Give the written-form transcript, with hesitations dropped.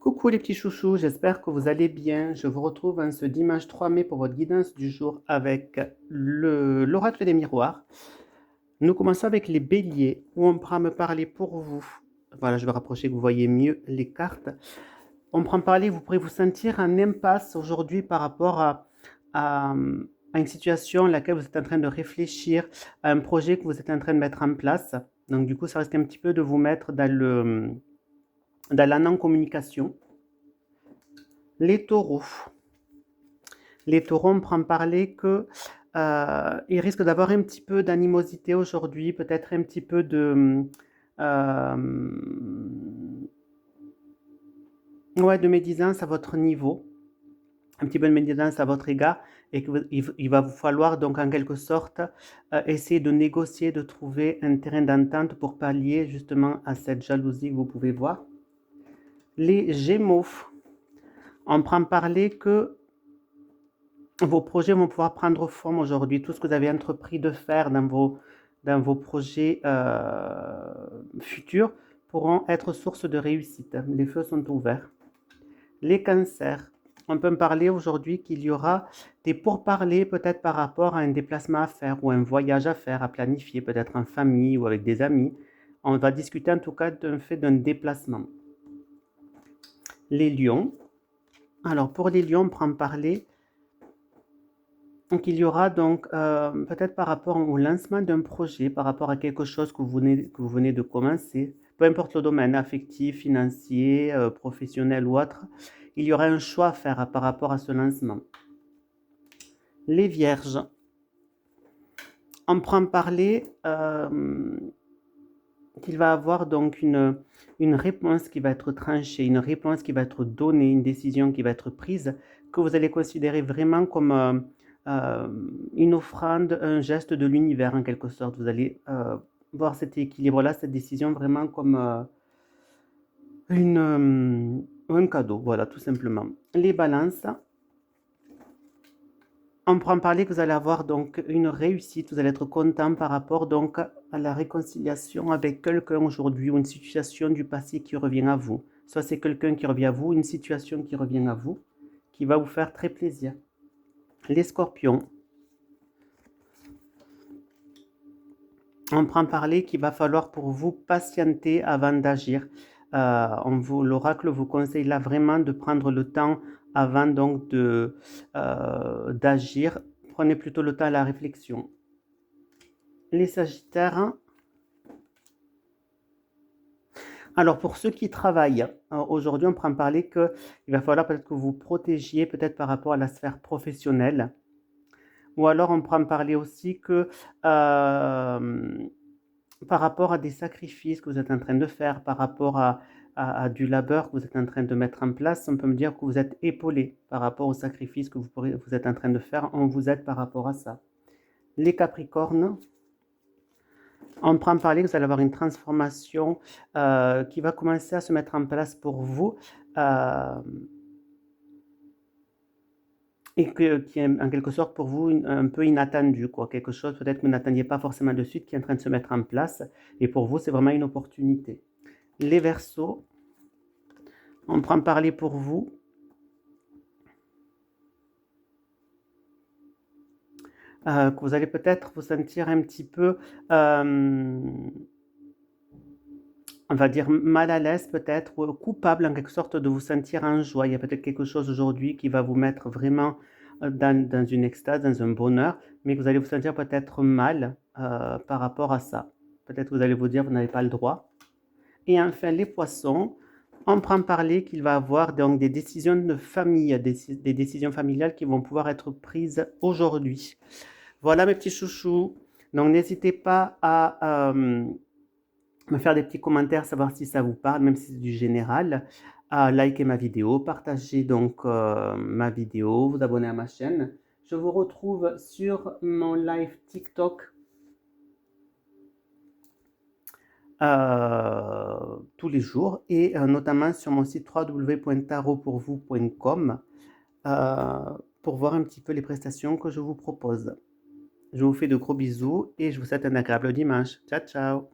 Coucou les petits chouchous, j'espère que vous allez bien. Je vous retrouve en ce dimanche 3 mai pour votre guidance du jour avec l'oracle des miroirs. Nous commençons avec les béliers où on pourra me parler pour vous. Voilà, je vais rapprocher que vous voyez mieux les cartes. On pourra me parler, vous pourrez vous sentir en impasse aujourd'hui par rapport à, à une situation à laquelle vous êtes en train de réfléchir, à un projet que vous êtes en train de mettre en place. Donc du coup, ça risque un petit peu de vous mettre dans la non-communication. Les taureaux. Les taureaux, on prend parler que ils risquent d'avoir un petit peu d'animosité aujourd'hui, peut-être un petit peu de médisance à votre niveau, un petit peu de médisance à votre égard, et qu'il va vous falloir donc en quelque sorte essayer de négocier, de trouver un terrain d'entente pour pallier justement à cette jalousie que vous pouvez voir. Les gémeaux, on prend parler que vos projets vont pouvoir prendre forme aujourd'hui. Tout ce que vous avez entrepris de faire dans vos projets futurs pourront être source de réussite. Les feux sont ouverts. Les cancers. On peut me parler aujourd'hui qu'il y aura des pourparlers peut-être par rapport à un déplacement à faire ou un voyage à faire, à planifier, peut-être en famille ou avec des amis. On va discuter en tout cas d'un déplacement. Les lions. Alors pour les lions, on prend parler. Donc il y aura donc peut-être par rapport au lancement d'un projet, par rapport à quelque chose que vous venez de commencer, peu importe le domaine, affectif, financier, professionnel ou autre, il y aura un choix à faire par rapport à ce lancement. Les vierges. On prend parler qu'il va avoir donc une réponse qui va être tranchée, une réponse qui va être donnée, une décision qui va être prise, que vous allez considérer vraiment comme une offrande, un geste de l'univers en quelque sorte. Vous allez voir cet équilibre-là, cette décision vraiment comme un cadeau, voilà, tout simplement. Les balances. On pourra en parler que vous allez avoir donc une réussite, vous allez être content par rapport donc à la réconciliation avec quelqu'un aujourd'hui ou une situation du passé qui revient à vous. Soit c'est quelqu'un qui revient à vous, une situation qui revient à vous, qui va vous faire très plaisir. Les scorpions. On prend parler qu'il va falloir pour vous patienter avant d'agir. L'oracle vous conseille là vraiment de prendre le temps avant donc d'agir. Prenez plutôt le temps à la réflexion. Les sagittaires. Alors pour ceux qui travaillent, aujourd'hui on prend parler qu'il va falloir peut-être que vous protégiez peut-être par rapport à la sphère professionnelle. Ou alors on prend parler aussi que par rapport à des sacrifices que vous êtes en train de faire, par rapport à du labeur que vous êtes en train de mettre en place, on peut me dire que vous êtes épaulé par rapport aux sacrifices que vous êtes en train de faire, on vous aide par rapport à ça. Les capricornes, on prend parler que vous allez avoir une transformation qui va commencer à se mettre en place pour vous et qui est en quelque sorte pour vous un peu inattendu, quoi. Quelque chose peut-être que vous n'attendiez pas forcément de suite qui est en train de se mettre en place et pour vous c'est vraiment une opportunité. Les Verseaux, on prend parler pour vous. Que vous allez peut-être vous sentir un petit peu, on va dire mal à l'aise peut-être, ou coupable en quelque sorte de vous sentir en joie. Il y a peut-être quelque chose aujourd'hui qui va vous mettre vraiment dans une extase, dans un bonheur, mais que vous allez vous sentir peut-être mal par rapport à ça. Peut-être que vous allez vous dire que vous n'avez pas le droit. Et enfin, les poissons, on prend parler qu'il va y avoir donc des décisions de famille, des décisions familiales qui vont pouvoir être prises aujourd'hui. Voilà mes petits chouchous. Donc n'hésitez pas à me faire des petits commentaires, savoir si ça vous parle, même si c'est du général. À liker ma vidéo, partager donc ma vidéo, vous abonner à ma chaîne. Je vous retrouve sur mon live TikTok tous les jours et notamment sur mon site www.tarotpourvous.com pour voir un petit peu les prestations que je vous propose. Je vous fais de gros bisous et je vous souhaite un agréable dimanche. Ciao, ciao!